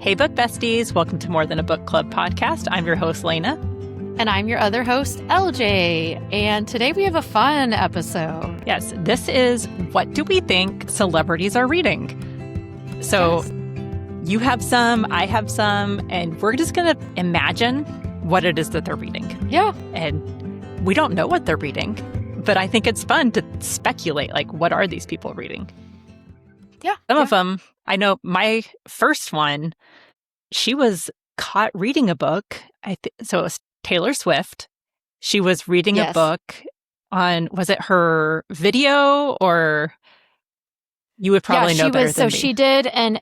Hey, book besties. Welcome to More Than a Book Club podcast. I'm your host, Leyna. And I'm your other host, LJ. And today we have a fun episode. Yes, this is What Do We Think Celebrities Are Reading? So You have some, I have some, and we're just going to imagine what it is that they're reading. Yeah. And we don't know what they're reading, but I think it's fun to speculate, like, what are these people reading? Yeah. Some of them, I know my first one, she was caught reading a book. So it was Taylor Swift. She was reading a book on, was it her video, or you would probably know better than me. So she did, and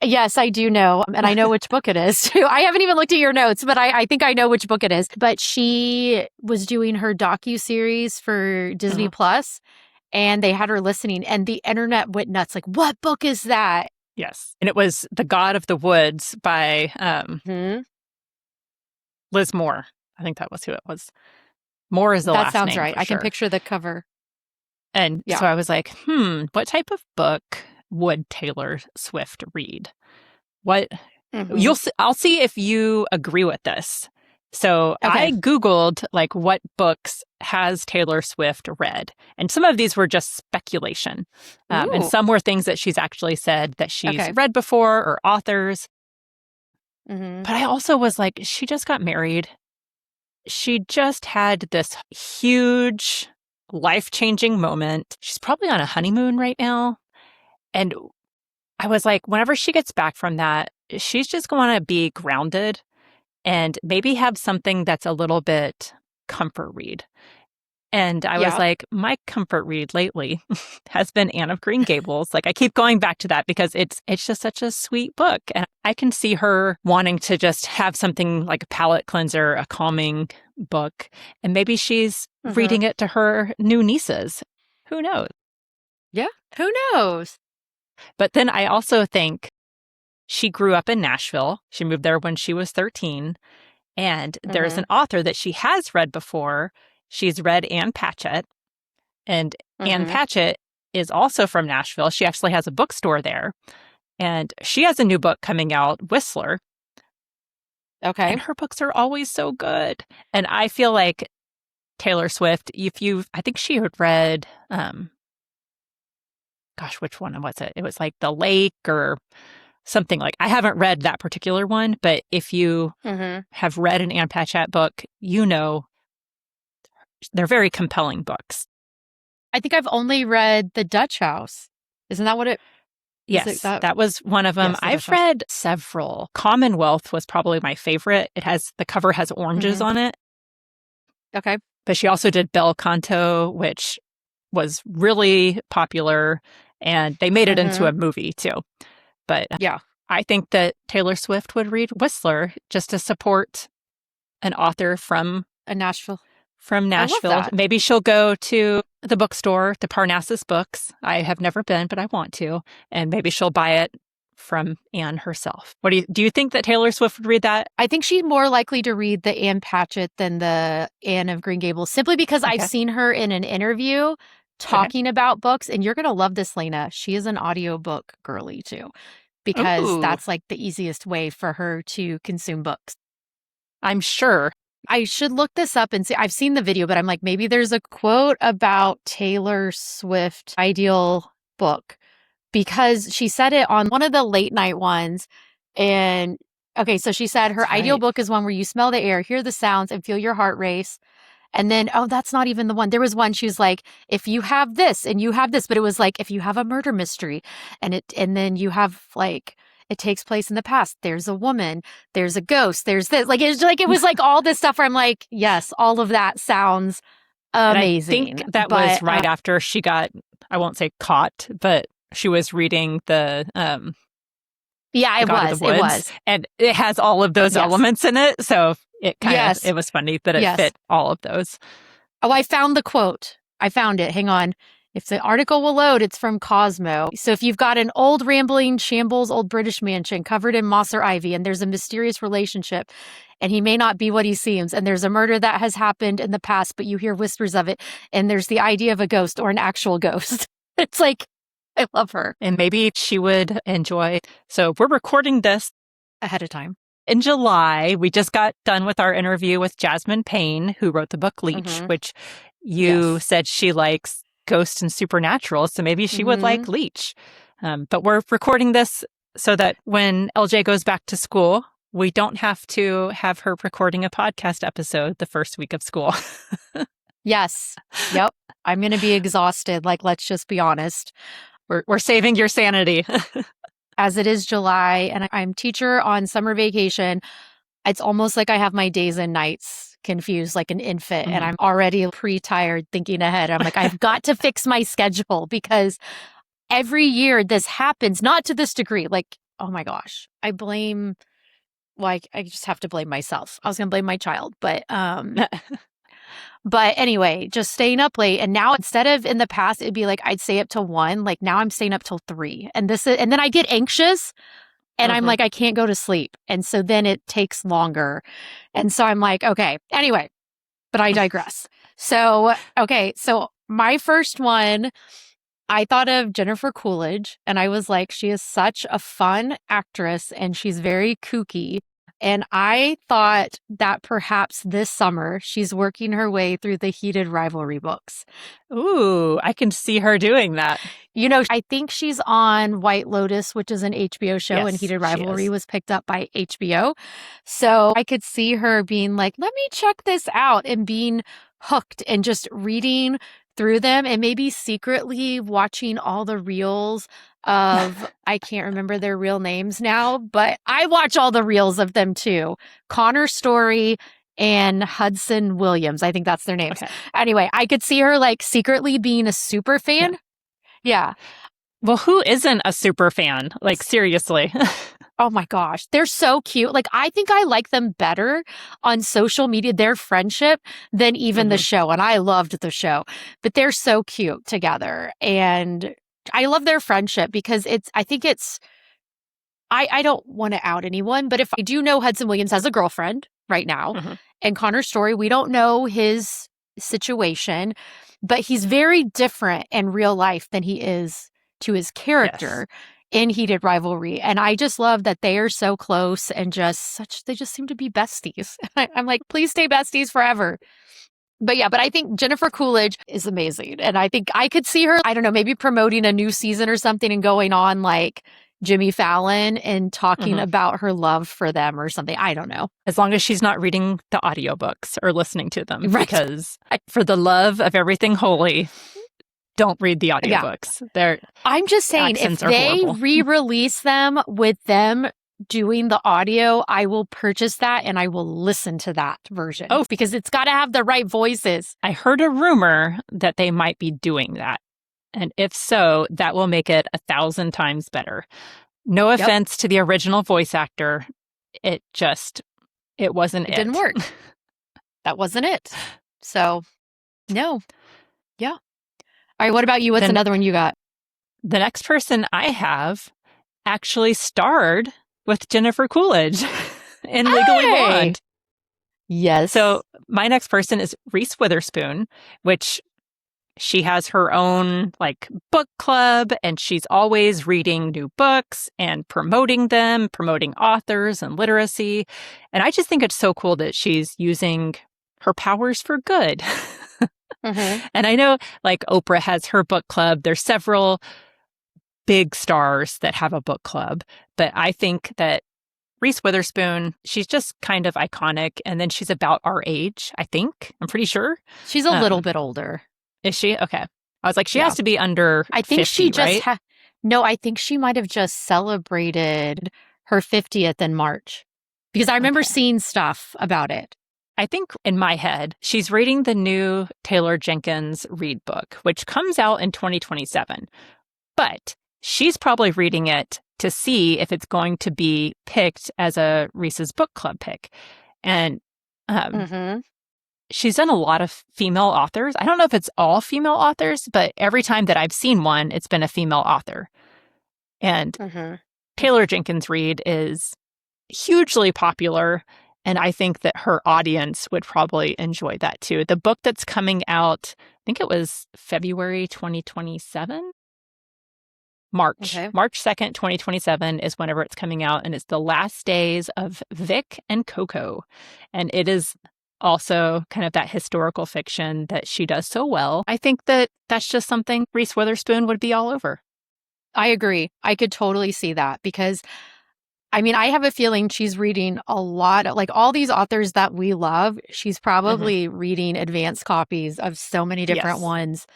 yes, I do know, and I know which book it is too. I haven't even looked at your notes, but I think I know which book it is. But she was doing her docuseries for Disney Plus, and they had her listening, and the internet went nuts. Like, what book is that? Yes. And it was The God of the Woods by Liz Moore. I think that was who it was. Moore is the last name. That sounds right. I can picture the cover. And so I was like, what type of book would Taylor Swift read? What I'll see if you agree with this. So I Googled, like, what books has Taylor Swift read? And some of these were just speculation. And some were things that she's actually said that she's read before, or authors. But I also was like, she just got married. She just had this huge life-changing moment. She's probably on a honeymoon right now. And I was like, whenever she gets back from that, she's just going to be grounded and maybe have something that's a little bit comfort read. And I was like, my comfort read lately has been Anne of Green Gables. Like, I keep going back to that because it's just such a sweet book. And I can see her wanting to just have something like a palate cleanser, a calming book. And maybe she's reading it to her new nieces. Who knows? Yeah, who knows? But then I also think she grew up in Nashville. She moved there when she was 13. And there's an author that she has read before. She's read Ann Patchett. And Ann Patchett is also from Nashville. She actually has a bookstore there. And she has a new book coming out, Whistler. Okay. And her books are always so good. And I feel like Taylor Swift, I think she had read, which one was it? It was like The Lake or something. Like, I haven't read that particular one, but if you have read an Ann Patchett book, you know they're very compelling books. I think I've only read The Dutch House. Isn't that what it? Yes, that was one of them. I've read several. Commonwealth was probably my favorite. The cover has oranges on it. Okay. But she also did Bel Canto, which was really popular, and they made it into a movie too. But I think that Taylor Swift would read Whistler just to support an author from Nashville. Maybe she'll go to the bookstore, the Parnassus Books. I have never been, but I want to. And maybe she'll buy it from Anne herself. Do you think that Taylor Swift would read that? I think she's more likely to read the Ann Patchett than the Anne of Green Gables, simply because I've seen her in an interview talking about books. And you're going to love this, Leyna. She is an audiobook girly too, because that's like the easiest way for her to consume books. I'm sure. I should look this up and see. I've seen the video, but I'm like, maybe there's a quote about Taylor Swift ideal book, because she said it on one of the late night ones. And so she said her ideal book is one where you smell the air, hear the sounds, and feel your heart race. And then, that's not even the one. There was one, she was like, if you have this and you have this, but it was like, if you have a murder mystery and then you have, like, it takes place in the past. There's a woman, there's a ghost, there's this. Like, it was like all this stuff where I'm like, yes, all of that sounds amazing. And I think that was right after she got, I won't say caught, but she was reading the it was. And it has all of those elements in it. So it it was funny that it fit all of those. Oh, I found the quote. I found it. Hang on. If the article will load, it's from Cosmo. So if you've got an old rambling shambles old British mansion covered in moss or ivy, and there's a mysterious relationship, and he may not be what he seems, and there's a murder that has happened in the past, but you hear whispers of it, and there's the idea of a ghost or an actual ghost. It's like, I love her. And maybe she would enjoy. So we're recording this ahead of time. In July, we just got done with our interview with Jasmine Payne, who wrote the book Leech, which you said she likes ghosts and supernatural, so maybe she would like Leech. But we're recording this so that when LJ goes back to school, we don't have to have her recording a podcast episode the first week of school. Yes. Yep. I'm going to be exhausted. Like, let's just be honest. We're saving your sanity. As it is July and I'm teacher on summer vacation, it's almost like I have my days and nights confused like an infant and I'm already pre-tired thinking ahead. I'm like, I've got to fix my schedule because every year this happens, not to this degree. Like, oh my gosh, I just have to blame myself. I was going to blame my child, but anyway, just staying up late. And now instead of in the past, it'd be like, I'd stay up till 1. Like now I'm staying up till 3. And then I get anxious and I'm like, I can't go to sleep. And so then it takes longer. And so I'm like, okay, anyway, but I digress. So my first one, I thought of Jennifer Coolidge and I was like, she is such a fun actress and she's very kooky. And I thought that perhaps this summer she's working her way through the Heated Rivalry books. Ooh, I can see her doing that. You know, I think she's on White Lotus, which is an HBO show, and Heated Rivalry was picked up by HBO. So I could see her being like, let me check this out and being hooked and just reading through them and maybe secretly watching all the reels of, I can't remember their real names now, but I watch all the reels of them too. Connor Story and Hudson Williams. I think that's their names. Okay. Anyway, I could see her like secretly being a super fan. Yeah. Well, who isn't a super fan? Like, seriously. Oh my gosh. They're so cute. Like, I think I like them better on social media, their friendship, than even the show. And I loved the show, but they're so cute together. And I love their friendship because I don't want to out anyone, but if I do know Hudson Williams has a girlfriend right now and Connor Story, we don't know his situation, but he's very different in real life than he is to his character in Heated Rivalry. And I just love that they are so close and they just seem to be besties. I'm like, please stay besties forever. But I think Jennifer Coolidge is amazing. And I think I could see her, I don't know, maybe promoting a new season or something and going on like Jimmy Fallon and talking about her love for them or something. I don't know. As long as she's not reading the audiobooks or listening to them. Right. Because for the love of everything holy, don't read the audiobooks. I'm just saying, if they re-release them with them doing the audio, I will purchase that and I will listen to that version. Oh, because it's got to have the right voices. I heard a rumor that they might be doing that. And if so, that will make it 1,000 times better. No offense to the original voice actor. It wasn't it. It didn't work. That wasn't it. So, no. Yeah. All right. What about you? What's another one you got? The next person I have actually starred with Jennifer Coolidge in Legally Blonde. Yes. So my next person is Reese Witherspoon, which she has her own like book club and she's always reading new books and promoting them, promoting authors and literacy. And I just think it's so cool that she's using her powers for good. And I know like Oprah has her book club. There's several big stars that have a book club, but I think that Reese Witherspoon, she's just kind of iconic. And then she's about our age, I think. I'm pretty sure. She's a little bit older. Is she? Okay. I was like, she has to be under 50, I think she just right? No, I think she might have just celebrated her 50th in March. Because I remember seeing stuff about it. I think in my head, she's reading the new Taylor Jenkins Reid book, which comes out in 2027. But she's probably reading it to see if it's going to be picked as a Reese's book club pick. And she's done a lot of female authors. I don't know if it's all female authors, but every time that I've seen one, it's been a female author. And Taylor Jenkins Reid is hugely popular. And I think that her audience would probably enjoy that too. The book that's coming out, I think it was February 2027. March. Okay. March 2nd, 2027 is whenever it's coming out, and it's the last days of Vic and Coco. And it is also kind of that historical fiction that she does so well. I think that that's just something Reese Witherspoon would be all over. I agree. I could totally see that because, I mean, I have a feeling she's reading a lot of, like, all these authors that we love. She's probably reading advanced copies of so many different ones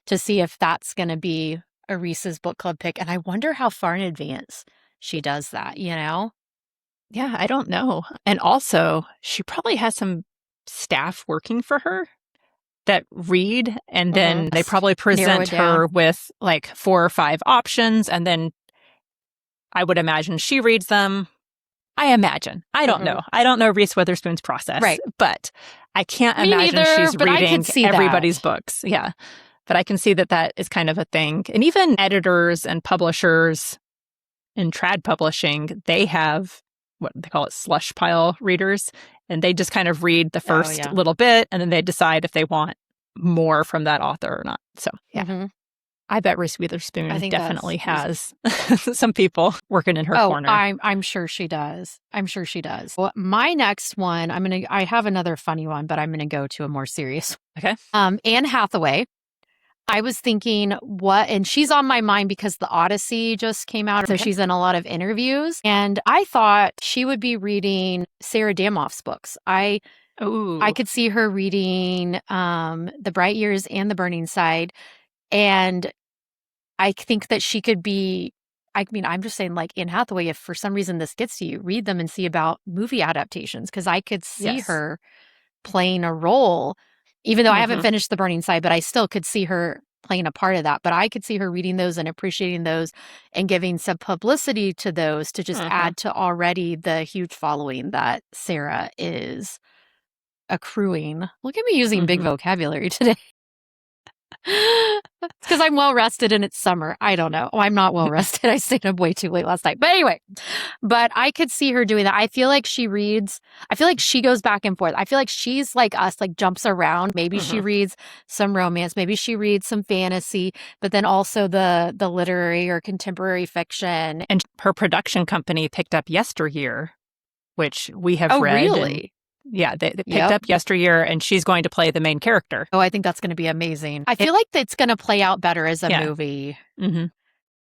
to see if that's going to be a Reese's book club pick. And I wonder how far in advance she does that, you know? Yeah, I don't know. And also, she probably has some staff working for her that read, and then they probably present her with like 4 or 5 options, and then I would imagine she reads them. I imagine. I don't know. I don't know Reese Witherspoon's process, right? But I can't imagine she's reading everybody's books. Yeah. But I can see that that is kind of a thing. And even editors and publishers in trad publishing, they have what they call it slush pile readers. And they just kind of read the first little bit, and then they decide if they want more from that author or not. So, yeah. I bet Reese Witherspoon definitely has some people working in her corner. I'm sure she does. I'm sure she does. Well, my next one, I have another funny one, but I'm gonna go to a more serious one. Okay. Anne Hathaway. I was thinking and she's on my mind because The Odyssey just came out. So she's in a lot of interviews. And I thought she would be reading Sarah Damoff's books. I could see her reading The Bright Years and The Burning Side. And I think that she could be, I mean, I'm just saying, like, Anne Hathaway, if for some reason this gets to you, read them and see about movie adaptations. Because I could see her playing a role. Even though I haven't finished The Burning Side, but I still could see her playing a part of that. But I could see her reading those and appreciating those and giving some publicity to those to just add to already the huge following that Sarah is accruing. Look at me using big vocabulary today. It's because I'm well rested and it's summer. I don't know. Oh, I'm not well rested. I stayed up way too late last night. But anyway, I could see her doing that. I feel like she reads. I feel like she goes back and forth. I feel like she's like us, like jumps around. Maybe she reads some romance. Maybe she reads some fantasy, but then also the literary or contemporary fiction. And her production company picked up Yesteryear, which we have read. Really? Yeah, they picked up Yesteryear, and she's going to play the main character. Oh, I think that's going to be amazing. I feel like it's going to play out better as a movie. And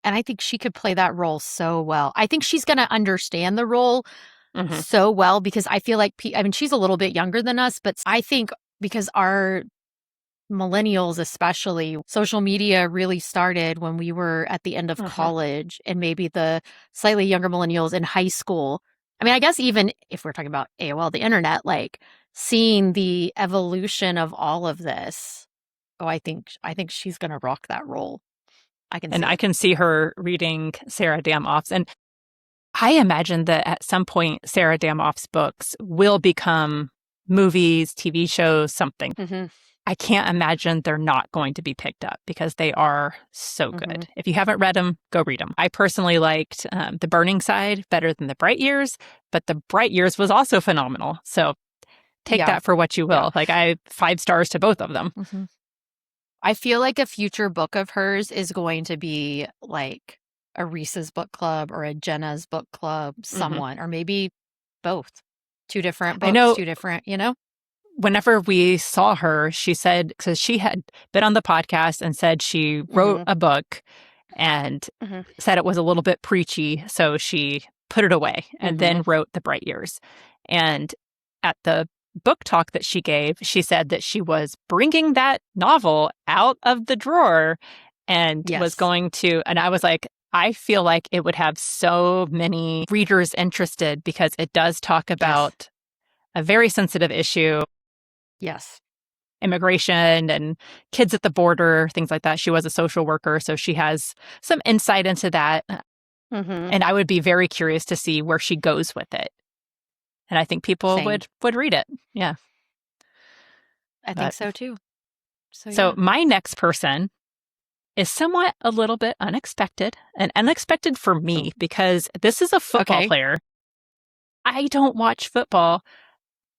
I think she could play that role so well. I think she's going to understand the role so well because I feel like, she's a little bit younger than us, but I think because our millennials, especially, social media really started when we were at the end of college, and maybe the slightly younger millennials in high school. I mean, I guess even if we're talking about AOL, the internet, like seeing the evolution of all of this. Oh, I think she's going to rock that role. I can see her reading Sarah Damoff's. And I imagine that at some point, Sarah Damoff's books will become movies, TV shows, something. I can't imagine they're not going to be picked up because they are so good. If you haven't read them, go read them. I personally liked The Burning Side better than The Bright Years, but The Bright Years was also phenomenal. So take that for what you will. Like, I 5 stars to both of them. I feel like a future book of hers is going to be like a Reese's book club or a Jenna's book club, someone, or maybe both. 2 different books, 2 different, Whenever we saw her, she said, because she had been on the podcast and said she wrote a book and said it was a little bit preachy, so she put it away and then wrote The Bright Years. And at the book talk that she gave, she said that she was bringing that novel out of the drawer and was going to, and I was like, I feel like it would have so many readers interested because it does talk about a very sensitive issue. Yes. Immigration and kids at the border, things like that. She was a social worker, so she has some insight into that. And I would be very curious to see where she goes with it. And I think people would read it. Yeah. I think so too. So my next person is somewhat a little bit unexpected, and unexpected for me because this is a football player. I don't watch football.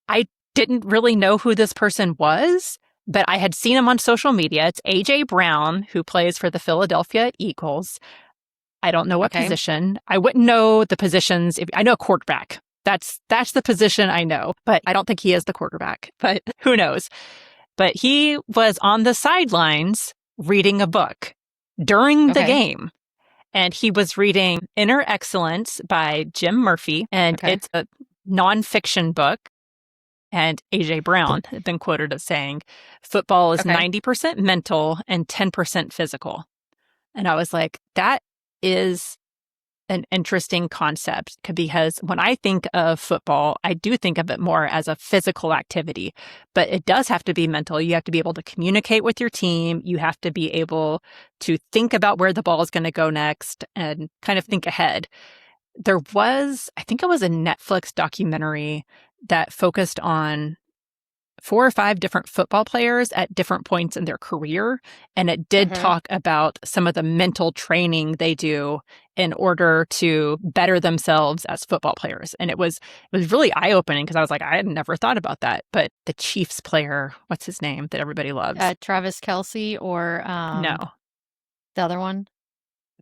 I didn't really know who this person was, but I had seen him on social media. It's AJ Brown, who plays for the Philadelphia Eagles. I don't know what position. I wouldn't know the positions. I know quarterback. That's the position I know, but I don't think he is the quarterback, but who knows? But he was on the sidelines reading a book during the game. And he was reading Inner Excellence by Jim Murphy. And it's a nonfiction book. And A.J. Brown had been quoted as saying, football is 90% mental and 10% physical. And I was like, that is an interesting concept, because when I think of football, I do think of it more as a physical activity, but it does have to be mental. You have to be able to communicate with your team. You have to be able to think about where the ball is going to go next and kind of think ahead. There was, I think it was a Netflix documentary that focused on 4 or 5 different football players at different points in their career. And it did talk about some of the mental training they do in order to better themselves as football players. And it was really eye-opening, because I was like, I had never thought about that. But the Chiefs player, what's his name that everybody loves? Travis Kelce, or no, the other one?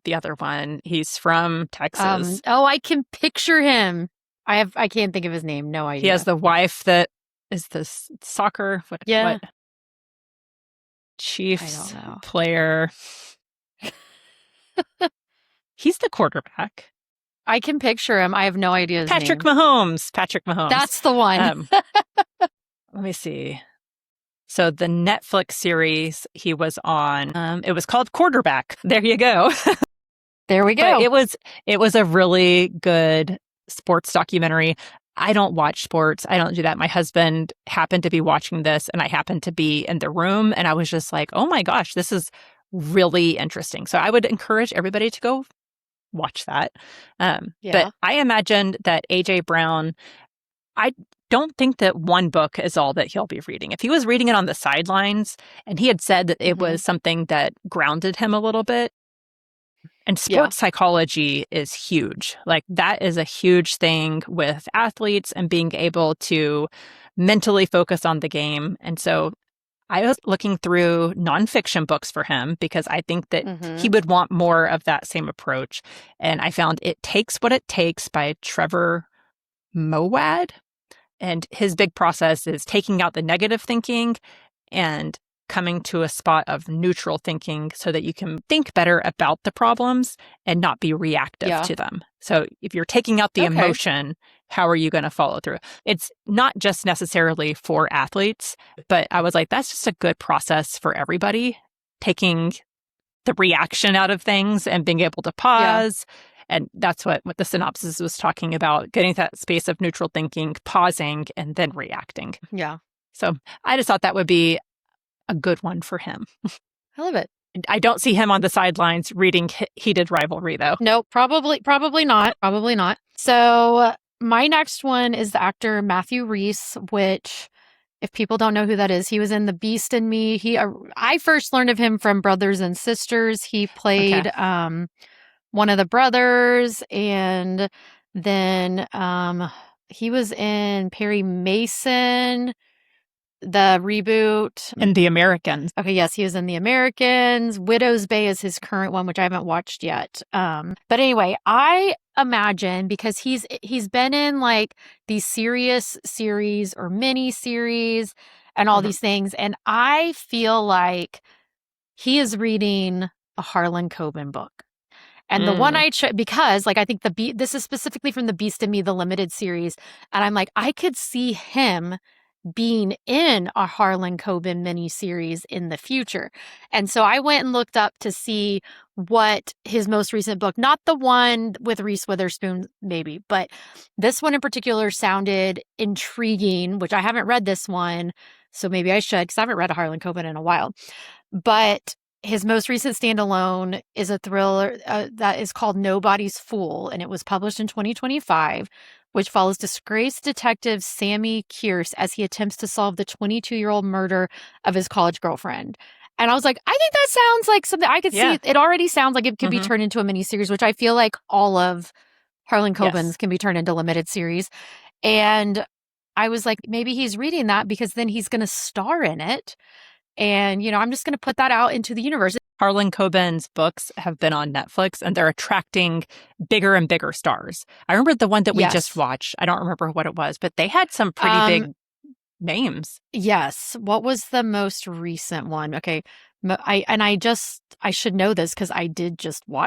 The other one. He's from Texas. I can picture him. I can't think of his name. No idea. He has the wife that is this soccer? What Chiefs player? He's the quarterback. I can picture him. I have no idea his Patrick name. Mahomes. That's the one. Let me see. So the Netflix series he was on, it was called Quarterback. There you go. There we go. But it was a really good sports documentary. I don't watch sports. I don't do that. My husband happened to be watching this, and I happened to be in the room, and I was just like, oh my gosh, this is really interesting. So I would encourage everybody to go watch that. But I imagined that A.J. Brown, I don't think that one book is all that he'll be reading. If he was reading it on the sidelines, and he had said that it was something that grounded him a little bit, and sports psychology is huge. Like, that is a huge thing with athletes and being able to mentally focus on the game. And so I was looking through nonfiction books for him, because I think that he would want more of that same approach. And I found It Takes What It Takes by Trevor Mowad. And his big process is taking out the negative thinking and coming to a spot of neutral thinking, so that you can think better about the problems and not be reactive to them. So if you're taking out the emotion, how are you going to follow through? It's not just necessarily for athletes, but I was like, that's just a good process for everybody, taking the reaction out of things and being able to pause. And that's what the synopsis was talking about, getting to that space of neutral thinking, pausing, and then reacting. Yeah. So I just thought that would be a good one for him. I love it. I don't see him on the sidelines reading Heated Rivalry, though. No, probably not. Probably not. So my next one is the actor Matthew Rhys, which, if people don't know who that is, he was in The Beast in Me. I first learned of him from Brothers and Sisters. He played one of the brothers, and then he was in Perry Mason, the reboot. And The Americans. Okay, yes, he was in The Americans. Widow's Bay is his current one, which I haven't watched yet. But anyway, I imagine, because he's been in like these serious series or mini series and all these things, and I feel like he is reading a Harlan Coben book. And the one because like I think this is specifically from The Beast in Me, the limited series, and I'm like, I could see him being in a Harlan Coben miniseries in the future. And so I went and looked up to see what his most recent book, not the one with Reese Witherspoon maybe, but this one in particular sounded intriguing, which I haven't read this one, so maybe I should, because I haven't read a Harlan Coben in a while. But his most recent standalone is a thriller that is called Nobody's Fool, and it was published in 2025, which follows disgraced detective Sammy Kearse as he attempts to solve the 22-year-old murder of his college girlfriend. And I was like, I think that sounds like something I could see. It already sounds like it could be turned into a miniseries, which I feel like all of Harlan Coben's can be turned into limited series. And I was like, maybe he's reading that because then he's going to star in it. And, I'm just going to put that out into the universe. Harlan Coben's books have been on Netflix, and they're attracting bigger and bigger stars. I remember the one that we just watched. I don't remember what it was, but they had some pretty big names. Yes. What was the most recent one? Okay. I should know this because I did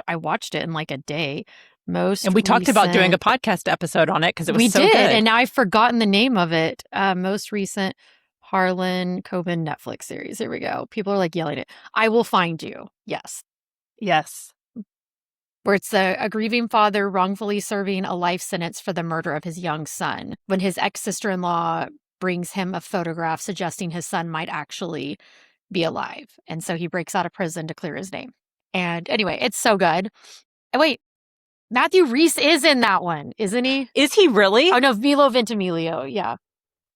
I watched it in like a day. And we talked about doing a podcast episode on it because it was so good. We did, and now I've forgotten the name of it. Most recent Harlan Coben Netflix series. Here we go. People are like yelling it. I Will Find You. Yes. Yes. Where it's a grieving father wrongfully serving a life sentence for the murder of his young son when his ex-sister-in-law brings him a photograph suggesting his son might actually be alive. And so he breaks out of prison to clear his name. And anyway, it's so good. And wait, Matthew Rhys is in that one, isn't he? Is he really? Oh, no, Milo Ventimiglia. Yeah.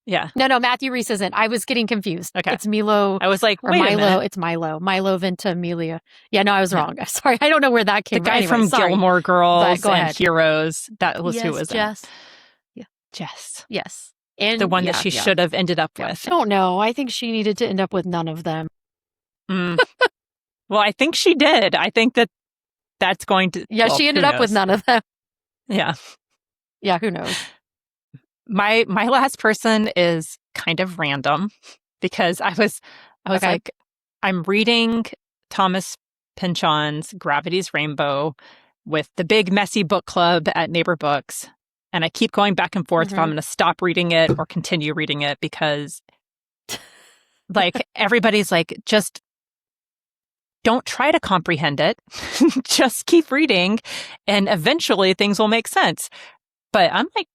Yeah. No, Matthew Rhys isn't. I was getting confused. Okay. It's Milo. I was like, wait Milo. a minute. It's Milo. Milo Ventimiglia. Yeah, no, I was wrong. Sorry. I don't know where that came from. The guy from Gilmore Girls and Heroes. That was who was Jess. Yeah. Jess. Yes. And the one that she should have ended up with. I don't know. I think she needed to end up with none of them. Well, I think she did. I think that's going to... Yeah, she ended up with none of them. Yeah. Yeah, who knows? My last person is kind of random because I was like, I'm reading Thomas Pynchon's Gravity's Rainbow with the big messy book club at Neighbor Books. And I keep going back and forth if I'm going to stop reading it or continue reading it because like everybody's like, just don't try to comprehend it. Just keep reading and eventually things will make sense. But I'm like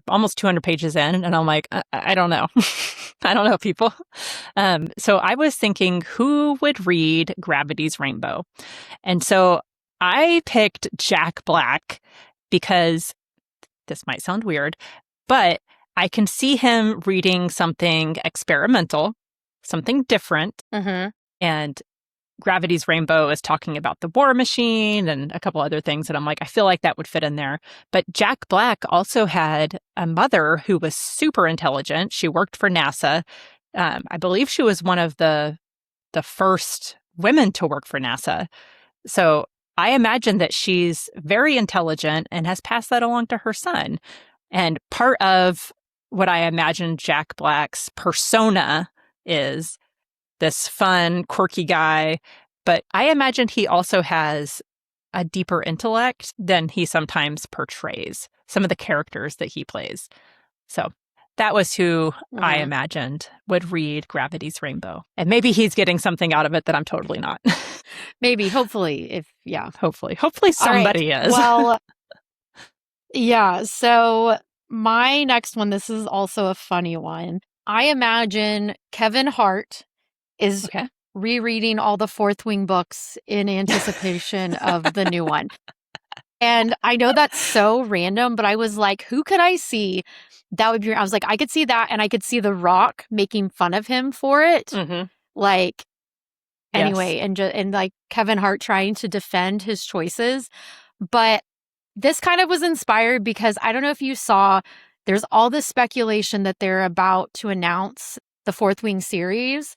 almost 200 pages in and I'm like, I don't know. I don't know, people. So I was thinking who would read Gravity's Rainbow? And so I picked Jack Black because this might sound weird, but I can see him reading something experimental, something different. And Gravity's Rainbow is talking about the war machine and a couple other things. And I'm like, I feel like that would fit in there. But Jack Black also had a mother who was super intelligent. She worked for NASA. I believe she was one of the first women to work for NASA. So I imagine that she's very intelligent and has passed that along to her son. And part of what I imagine Jack Black's persona is this fun, quirky guy. But I imagine he also has a deeper intellect than he sometimes portrays, some of the characters that he plays. So that was who I imagined would read Gravity's Rainbow. And maybe he's getting something out of it that I'm totally not. Maybe, hopefully, Hopefully somebody is. Well, yeah. So my next one, this is also a funny one. I imagine Kevin Hart is rereading all the Fourth Wing books in anticipation of the new one. And I know that's so random, but I was like, who could I see that would be? I was like, I could see that, and I could see The Rock making fun of him for it. Like, anyway, and like Kevin Hart trying to defend his choices. But this kind of was inspired because I don't know if you saw, there's all this speculation that they're about to announce the Fourth Wing series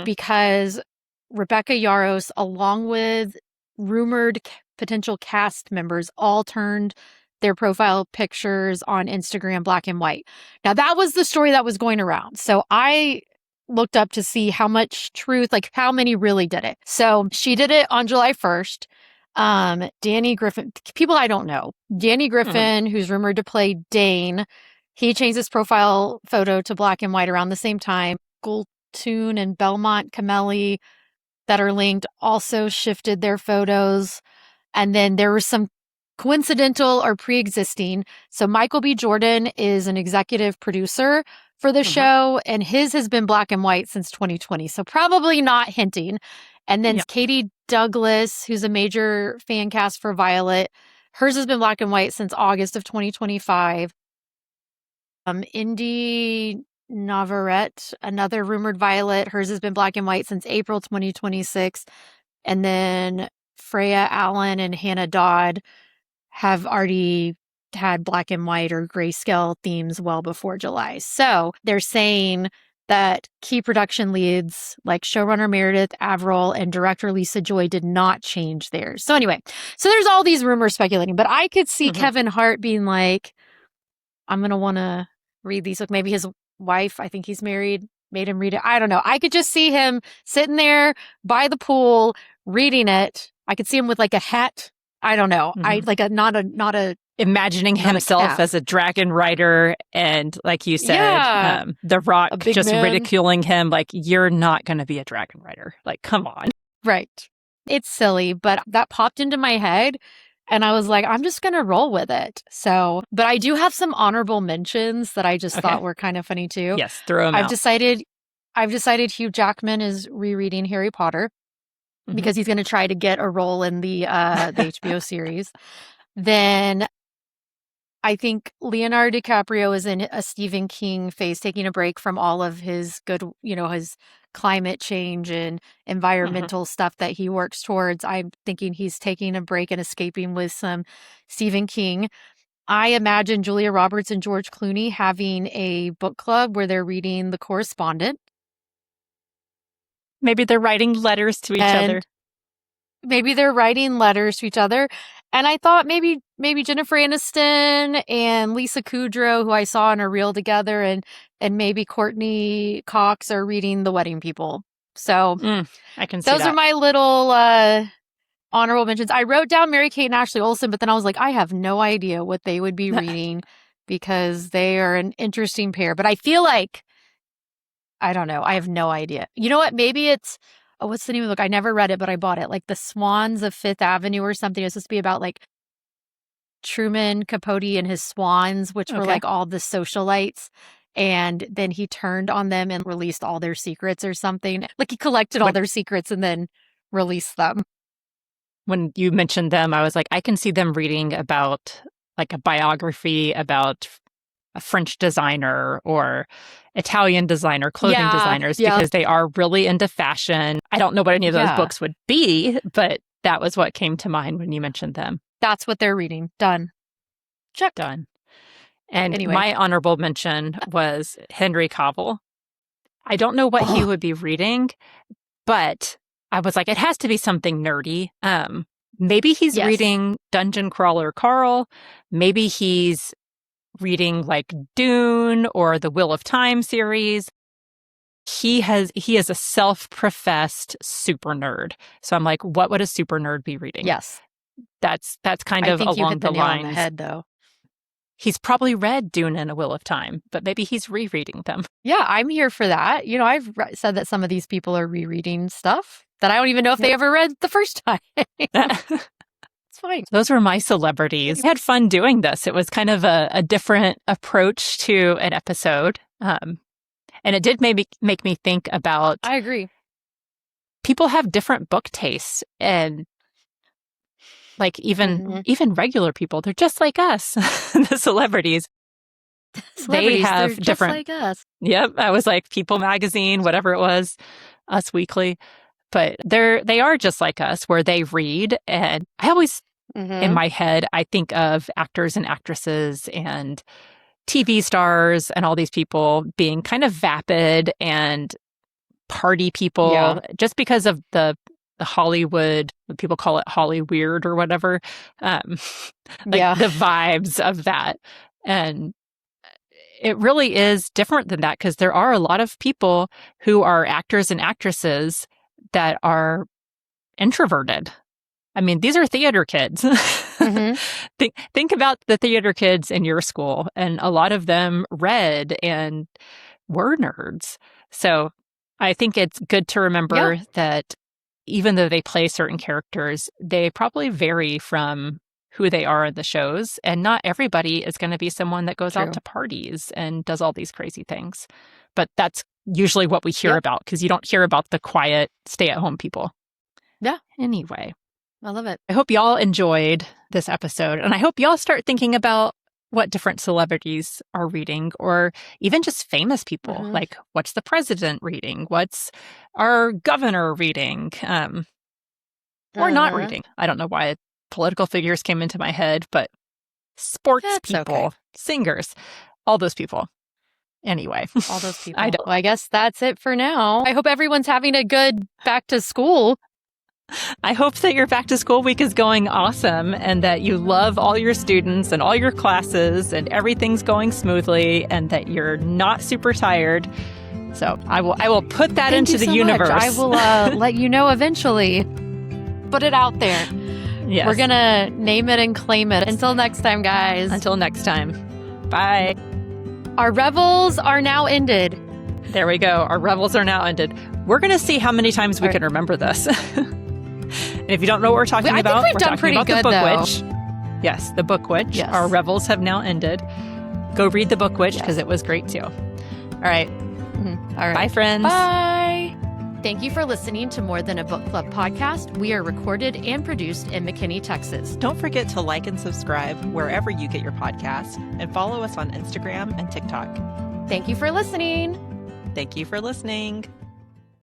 because Rebecca Yarros, along with rumored potential cast members, all turned their profile pictures on Instagram black and white. Now, that was the story that was going around. So I looked up to see how much truth, like how many really did it. So she did it on July 1st. Danny Griffin, people I don't know. Danny Griffin, who's rumored to play Dane, he changed his profile photo to black and white around the same time. Goultoon and Belmont Camelli that are linked also shifted their photos. And then there was some coincidental or pre-existing. So Michael B. Jordan is an executive producer for the show, and his has been black and white since 2020. So probably not hinting. And then Katie Douglas, who's a major fan cast for Violet, hers has been black and white since August of 2025. Indy Navarrete, another rumored Violet, hers has been black and white since April 2026. And then Freya Allen and Hannah Dodd have already had black and white or grayscale themes well before July. So they're saying that key production leads like showrunner Meredith Averill and director Lisa Joy did not change theirs. So anyway, so there's all these rumors speculating, but I could see Kevin Hart being like, I'm going to want to read these. Like maybe his wife, I think he's married, made him read it. I don't know. I could just see him sitting there by the pool reading it. I could see him with like a hat. I don't know. I like not a imagining himself as a dragon rider, and like you said, The Rock just ridiculing him, like, you're not going to be a dragon rider. Like, come on. Right. It's silly, but that popped into my head, and I was like, I'm just going to roll with it. So, but I do have some honorable mentions that I just thought were kind of funny too. Yes, throw them out. I've decided Hugh Jackman is rereading Harry Potter because he's going to try to get a role in the HBO series. Then I think Leonardo DiCaprio is in a Stephen King phase, taking a break from all of his good, his climate change and environmental stuff that he works towards. I'm thinking he's taking a break and escaping with some Stephen King. I imagine Julia Roberts and George Clooney having a book club where they're reading The Correspondent. Maybe they're writing letters to each other. Maybe they're writing letters to each other. And I thought maybe Jennifer Aniston and Lisa Kudrow, who I saw in a reel together, and maybe Courtney Cox are reading The Wedding People. So I can see those are my little honorable mentions. I wrote down Mary-Kate and Ashley Olsen, but then I was like, I have no idea what they would be reading because they are an interesting pair. But I feel like, I don't know. I have no idea. You know what? Maybe it's, what's the name of the book? I never read it, but I bought it. Like The Swans of Fifth Avenue or something. It's supposed to be about like Truman Capote and his swans, which were like all the socialites. And then he turned on them and released all their secrets or something. Like he collected all their secrets and then released them. When you mentioned them, I was like, I can see them reading about like a biography about a French designer or Italian designer, clothing designers, because they are really into fashion. I don't know what any of those books would be, but that was what came to mind when you mentioned them. That's what they're reading. Done. Check. Done. And my honorable mention was Henry Cavill. I don't know what he would be reading, but I was like, it has to be something nerdy. Maybe he's reading Dungeon Crawler Carl. Maybe he's reading like Dune or the Wheel of Time series. He is a self-professed super nerd. So I'm like, what would a super nerd be reading? Yes. That's kind of along the lines. On the head, though. He's probably read Dune and A Wheel of Time, but maybe he's rereading them. Yeah, I'm here for that. I've said that some of these people are rereading stuff that I don't even know if they ever read the first time. It's fine. Those were my celebrities. I had fun doing this. It was kind of a different approach to an episode. And it did make me think about... I agree. People have different book tastes, and like even regular people, they're just like us, the celebrities. They have different... just like us. Yep. I was like People Magazine, whatever it was, Us Weekly. But they are just like us, where they read. And I always, in my head, I think of actors and actresses and TV stars and all these people being kind of vapid and party people, just because of the Hollywood, people call it Holly weird or whatever, the vibes of that. And it really is different than that, because there are a lot of people who are actors and actresses that are introverted. I mean, these are theater kids. Think about the theater kids in your school, and a lot of them read and were nerds. So I think it's good to remember that even though they play certain characters, they probably vary from who they are in the shows. And not everybody is going to be someone that goes out to parties and does all these crazy things. But that's usually what we hear about, because you don't hear about the quiet, stay-at-home people. Yeah. Anyway. I love it. I hope y'all enjoyed this episode. And I hope y'all start thinking about what different celebrities are reading, or even just famous people. Like, what's the president reading? What's our governor reading? Or not reading. I don't know why political figures came into my head, but sports people, singers, all those people. Anyway. All those people. Well, I guess that's it for now. I hope everyone's having a good back to school. I hope that your back to school week is going awesome and that you love all your students and all your classes and everything's going smoothly and that you're not super tired. So I will put that into the universe. I will let you know eventually. Put it out there. Yes. We're going to name it and claim it. Until next time, guys. Until next time. Bye. Our revels are now ended. There we go. Our revels are now ended. We're going to see how many times we can remember this. And if you don't know what we're talking about, we're done pretty good, the Book though. Witch. Yes, the Book Witch. Yes. Our revels have now ended. Go read the Book Witch because it was great too. All right. Mm-hmm. All right. Bye, friends. Bye. Thank you for listening to More Than a Book Club podcast. We are recorded and produced in McKinney, Texas. Don't forget to like and subscribe wherever you get your podcasts and follow us on Instagram and TikTok. Thank you for listening. Thank you for listening.